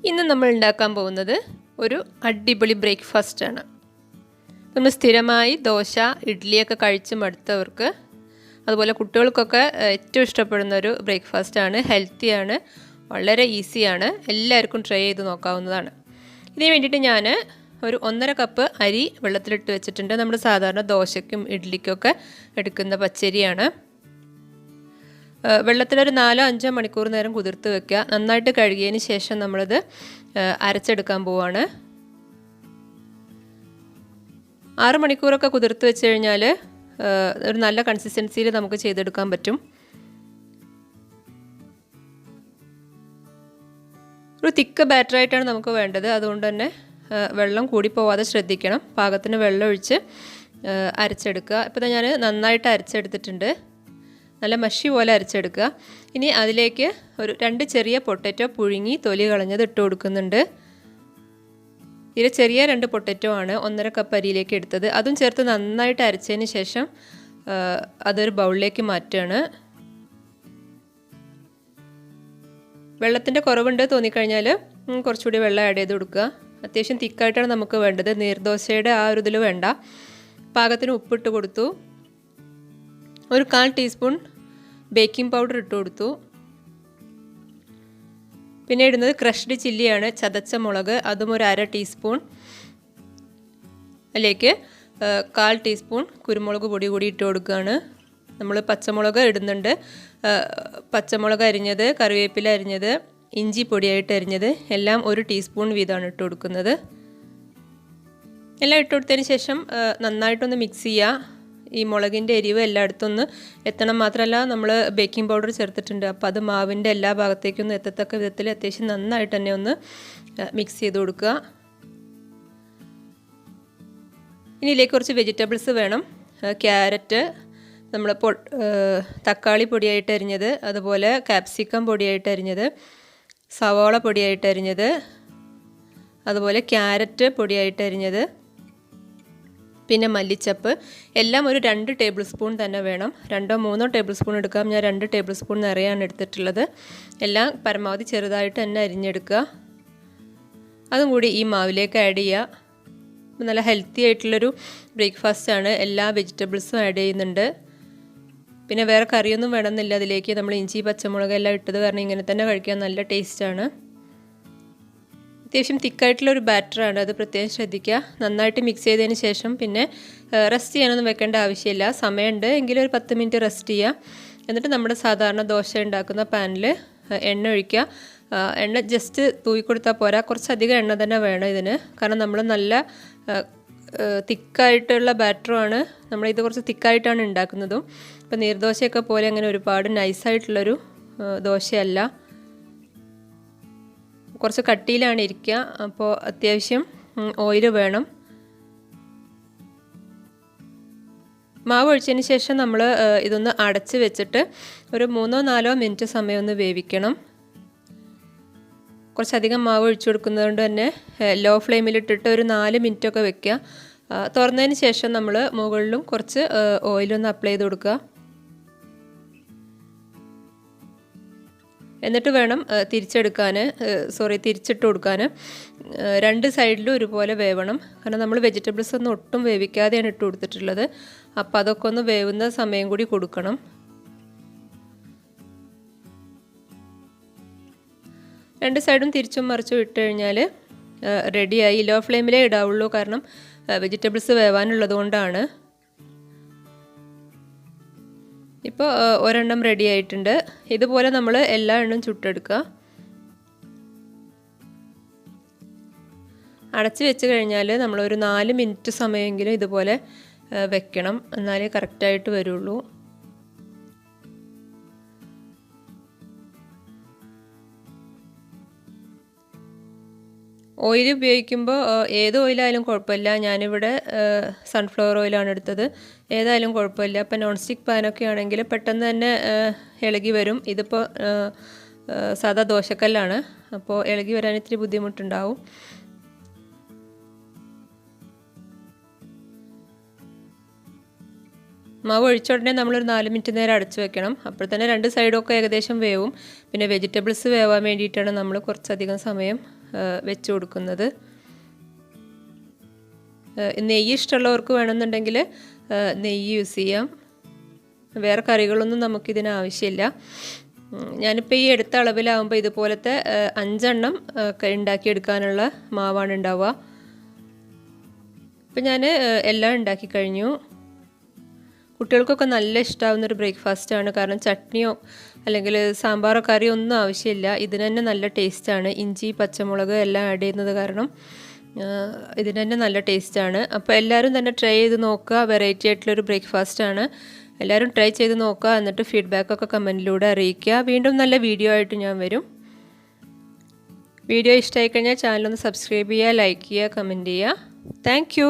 ഇന്ന് നമ്മൾ ഉണ്ടാക്കാൻ പോകുന്നത് ഒരു അടിപൊളി ബ്രേക്ക്ഫാസ്റ്റ് ആണ്. നമ്മൾ സ്ഥിരമായി ദോശ, ഇഡ്ഡലിയൊക്കെ കഴിച്ച് മടുത്തവർക്ക്, അതുപോലെ കുട്ടികൾക്കൊക്കെ ഏറ്റവും ഇഷ്ടപ്പെടുന്ന ഒരു ബ്രേക്ക്ഫാസ്റ്റ് ആണ്. ഹെൽത്തിയാണ്, വളരെ ഈസിയാണ്, എല്ലാവർക്കും ട്രൈ ചെയ്ത് നോക്കാവുന്നതാണ്. ഇതിന് വേണ്ടിയിട്ട് ഞാൻ ഒരു 1.5 കപ്പ് അരി വെള്ളത്തിലിട്ട് വെച്ചിട്ടുണ്ട്. നമ്മൾ സാധാരണ ദോശയ്ക്കും ഇഡ്ഡലിക്കൊക്കെ എടുക്കുന്ന പച്ചരിയാണ്. വെള്ളത്തിലൊരു 4-5 മണിക്കൂർ നേരം കുതിർത്ത് വെക്കുക. നന്നായിട്ട് കഴുകിയതിന് ശേഷം നമ്മളിത് അരച്ചെടുക്കാൻ പോവാണ്. 6 മണിക്കൂറൊക്കെ കുതിർത്ത് വെച്ച് കഴിഞ്ഞാൽ ഒരു നല്ല കൺസിസ്റ്റൻസിയിൽ നമുക്ക് ചെയ്തെടുക്കാൻ പറ്റും. ഒരു തിക്ക് ബാറ്ററായിട്ടാണ് നമുക്ക് വേണ്ടത്. അതുകൊണ്ട് തന്നെ വെള്ളം കൂടി പോവാതെ ശ്രദ്ധിക്കണം. പാകത്തിന് വെള്ളം ഒഴിച്ച് അരച്ചെടുക്കുക. ഇപ്പോൾ ഞാൻ നന്നായിട്ട് അരച്ചെടുത്തിട്ടുണ്ട്. നല്ല മഷി പോലെ അരച്ചെടുക്കുക. ഇനി അതിലേക്ക് ഒരു 2 ചെറിയ പൊട്ടറ്റോ പുഴുങ്ങി തൊലി കളഞ്ഞത് ഇട്ട് കൊടുക്കുന്നുണ്ട്. ഇത് ചെറിയ 2 പൊട്ടറ്റോ ആണ് 1.5 കപ്പ് അരിയിലേക്ക് എടുത്തത്. അതും ചേർത്ത് നന്നായിട്ട് അരച്ചതിന് ശേഷം അതൊരു ബൗളിലേക്ക് മാറ്റുകയാണ്. വെള്ളത്തിൻ്റെ കുറവുണ്ട് തോന്നിക്കഴിഞ്ഞാൽ കുറച്ചുകൂടി വെള്ളം ആഡ് ചെയ്ത് കൊടുക്കുക. അത്യാവശ്യം തിക്കായിട്ടാണ് നമുക്ക് വേണ്ടത്. നീർദോശയുടെ ആ ഒരു ഇതിൽ വേണ്ട. പാകത്തിന് ഉപ്പിട്ട് കൊടുത്തു. ഒരു 1/4 ടീസ്പൂൺ ബേക്കിംഗ് പൗഡർ ഇട്ട് കൊടുത്തു. പിന്നെ ഇടുന്നത് ക്രഷ്ഡ് ചില്ലിയാണ്, ചതച്ച മുളക്, അതും ഒരു 1/2 ടീസ്പൂൺ. അതിലേക്ക് 1/4 ടീസ്പൂൺ കുരുമുളക് പൊടി കൂടി ഇട്ട് കൊടുക്കുകയാണ്. നമ്മൾ പച്ചമുളക് ഇടുന്നുണ്ട്. പച്ചമുളക് അരിഞ്ഞത്, കറിവേപ്പില അരിഞ്ഞത്, ഇഞ്ചി പൊടിയായിട്ട് അരിഞ്ഞത് എല്ലാം 1 ടീസ്പൂൺ വീതമാണ് ഇട്ട് കൊടുക്കുന്നത്. എല്ലാം ഇട്ട് കൊടുത്തതിന് ശേഷം നന്നായിട്ടൊന്ന് മിക്സ് ചെയ്യുക. ഈ മുളകിൻ്റെ എരിവ് എല്ലായിടത്തും ഒന്ന് എത്തണം. മാത്രമല്ല നമ്മൾ ബേക്കിംഗ് പൗഡർ ചേർത്തിട്ടുണ്ട്. അപ്പോൾ അത് മാവിൻ്റെ എല്ലാ ഭാഗത്തേക്കൊന്നും എത്തത്തക്ക വിധത്തിൽ അത്യാവശ്യം നന്നായിട്ട് തന്നെ ഒന്ന് മിക്സ് ചെയ്ത് കൊടുക്കുക. ഇനി ഇതിലേക്ക് കുറച്ച് വെജിറ്റബിൾസ് വേണം. ക്യാരറ്റ്, നമ്മൾ തക്കാളി പൊടിയായിട്ട് അരിഞ്ഞത്, അതുപോലെ ക്യാപ്സിക്കം പൊടിയായിട്ട് അരിഞ്ഞത്, സവാള പൊടിയായിട്ട് അരിഞ്ഞത്, അതുപോലെ ക്യാരറ്റ് പൊടിയായിട്ട് അരിഞ്ഞത്, പിന്നെ മല്ലിച്ചപ്പ് എല്ലാം ഒരു 2 ടേബിൾ സ്പൂൺ തന്നെ വേണം. 2-3 ടേബിൾ സ്പൂൺ എടുക്കാം. ഞാൻ 2 ടേബിൾ സ്പൂൺ നിറയാണ് എടുത്തിട്ടുള്ളത്. എല്ലാം പരമാവധി ചെറുതായിട്ട് തന്നെ അരിഞ്ഞെടുക്കുക. അതും കൂടി ഈ മാവിലേക്ക് ആഡ് ചെയ്യുക. നല്ല ഹെൽത്തി ആയിട്ടുള്ളൊരു ബ്രേക്ക്ഫാസ്റ്റാണ്. എല്ലാ വെജിറ്റബിൾസും ആഡ് ചെയ്യുന്നുണ്ട്. പിന്നെ വേറെ കറിയൊന്നും വേണമെന്നില്ല. അതിലേക്ക് നമ്മൾ ഇഞ്ചി, പച്ചമുളക് എല്ലാം ഇട്ടത് കാരണം ഇങ്ങനെ തന്നെ കഴിക്കാൻ നല്ല ടേസ്റ്റാണ്. അത്യാവശ്യം തിക്കായിട്ടുള്ളൊരു ബാറ്ററാണ്, അത് പ്രത്യേകം ശ്രദ്ധിക്കുക. നന്നായിട്ട് മിക്സ് ചെയ്തതിന് ശേഷം പിന്നെ റെസ്റ്റ് ചെയ്യാനൊന്നും വെക്കേണ്ട ആവശ്യമില്ല. സമയമുണ്ട് എങ്കിലും ഒരു 10 മിനിറ്റ് റെസ്റ്റ് ചെയ്യുക. എന്നിട്ട് നമ്മുടെ സാധാരണ ദോശ ഉണ്ടാക്കുന്ന പാനിൽ എണ്ണ ഒഴിക്കുക. എണ്ണ ജസ്റ്റ് തൂവിക്കൊടുത്താൽ പോരാ, കുറച്ചധികം എണ്ണ തന്നെ വേണം ഇതിന്. കാരണം നമ്മൾ നല്ല തിക്കായിട്ടുള്ള ബാറ്ററുമാണ്. നമ്മളിത് കുറച്ച് തിക്കായിട്ടാണ് ഉണ്ടാക്കുന്നതും. ഇപ്പോൾ നീർദോശയൊക്കെ പോലെ അങ്ങനെ ഒരുപാട് നൈസായിട്ടുള്ളൊരു ദോശയല്ല, കുറച്ച് കട്ടിയിലാണ് ഇരിക്കുക. അപ്പോൾ അത്യാവശ്യം ഓയിൽ വേണം. മാവ് ഒഴിച്ചതിന് ശേഷം നമ്മൾ ഇതൊന്ന് അടച്ച് വെച്ചിട്ട് ഒരു 3-4 മിനിറ്റ് സമയം ഒന്ന് വേവിക്കണം. കുറച്ചധികം മാവ് ഒഴിച്ചു കൊടുക്കുന്നത് കൊണ്ട് തന്നെ ലോ ഫ്ലെയിമിലിട്ടിട്ട് ഒരു 4 മിനിറ്റൊക്കെ വെക്കുക. തുറന്നതിന് ശേഷം നമ്മൾ മുകളിലും കുറച്ച് ഓയിലൊന്ന് അപ്ലൈ ചെയ്ത് കൊടുക്കുക. എന്നിട്ട് വേണം തിരിച്ചിട്ട് കൊടുക്കാൻ. 2 സൈഡിലും ഒരുപോലെ വേവണം. കാരണം നമ്മൾ വെജിറ്റബിൾസ് ഒന്നും ഒട്ടും വേവിക്കാതെയാണ് ഇട്ട് കൊടുത്തിട്ടുള്ളത്. അപ്പോൾ അതൊക്കെ ഒന്ന് വേവുന്ന സമയം കൂടി കൊടുക്കണം. രണ്ട് സൈഡും തിരിച്ചും മറിച്ചും ഇട്ട് കഴിഞ്ഞാൽ റെഡിയായി. ലോ ഫ്ലെയിമിലേ ഇടാവുള്ളൂ, കാരണം വെജിറ്റബിൾസ് വേവാനുള്ളത് കൊണ്ടാണ്. ഇപ്പോൾ ഒരെണ്ണം റെഡി ആയിട്ടുണ്ട്. ഇതുപോലെ നമ്മൾ എല്ലാ എണ്ണവും ചുട്ടെടുക്കുക. അടച്ച് വെച്ച് കഴിഞ്ഞാൽ നമ്മളൊരു 4 മിനിറ്റ് സമയമെങ്കിലും ഇതുപോലെ വെക്കണം, എന്നാലേ കറക്റ്റായിട്ട് വരുള്ളൂ. ഓയിൽ ഉപയോഗിക്കുമ്പോൾ ഏത് ഓയിലായാലും കുഴപ്പമില്ല. ഞാനിവിടെ സൺഫ്ലവർ ഓയിലാണ് എടുത്തത്. ഏതായാലും കുഴപ്പമില്ല. അപ്പോൾ നോൺ സ്റ്റിക്ക് പാനൊക്കെ ആണെങ്കിൽ പെട്ടെന്ന് തന്നെ ഇളകി വരും. ഇതിപ്പോൾ സാധാ ദോശക്കല്ലാണ്, അപ്പോൾ ഇളകി വരാൻ ഇത്തിരി ബുദ്ധിമുട്ടുണ്ടാവും. മാവ് ഒഴിച്ച ഉടനെ നമ്മളൊരു 4 മിനിറ്റ് നേരം അടച്ചു വെക്കണം. അപ്പോൾ തന്നെ 2 സൈഡൊക്കെ ഏകദേശം വേവും. പിന്നെ വെജിറ്റബിൾസ് വേവാൻ വേണ്ടിയിട്ടാണ് നമ്മൾ കുറച്ചധികം സമയം വെച്ച് കൊടുക്കുന്നത്. നെയ്യ് ഇഷ്ടമുള്ളവർക്ക് വേണമെന്നുണ്ടെങ്കിൽ നെയ്യ് യൂസ് ചെയ്യാം. വേറെ കറികളൊന്നും നമുക്കിതിന് ആവശ്യമില്ല. ഞാനിപ്പോൾ ഈ എടുത്ത അളവിലാവുമ്പോൾ ഇതുപോലത്തെ 5 എണ്ണം ഉണ്ടാക്കിയെടുക്കാനുള്ള മാവാണ് ഉണ്ടാവുക. ഇപ്പം ഞാൻ എല്ലാം ഉണ്ടാക്കി കഴിഞ്ഞു. കുട്ടികൾക്കൊക്കെ നല്ല ഇഷ്ടമാവുന്നൊരു ബ്രേക്ക്ഫാസ്റ്റാണ്. കാരണം ചട്നിയോ അല്ലെങ്കിൽ സാമ്പാറോ കറിയോ ഒന്നും ആവശ്യമില്ല. ഇതിന് തന്നെ നല്ല ടേസ്റ്റാണ്. ഇഞ്ചി പച്ചമുളക് എല്ലാം ആഡ് ചെയ്യുന്നത് കാരണം ഇതിന് തന്നെ നല്ല ടേസ്റ്റാണ്. അപ്പോൾ എല്ലാവരും തന്നെ ട്രൈ ചെയ്ത് നോക്കുക. വെറൈറ്റി ആയിട്ടുള്ളൊരു ബ്രേക്ക്ഫാസ്റ്റാണ്. എല്ലാവരും ട്രൈ ചെയ്ത് നോക്കുക. എന്നിട്ട് ഫീഡ്ബാക്കൊക്കെ കമൻറ്റിലൂടെ അറിയിക്കുക. വീണ്ടും നല്ല വീഡിയോ ആയിട്ട് ഞാൻ വരും. വീഡിയോ ഇഷ്ടമായി കഴിഞ്ഞാൽ ചാനലൊന്ന് സബ്സ്ക്രൈബ് ചെയ്യുക, ലൈക്ക് ചെയ്യുക, കമൻറ്റ് ചെയ്യുക. Thank you.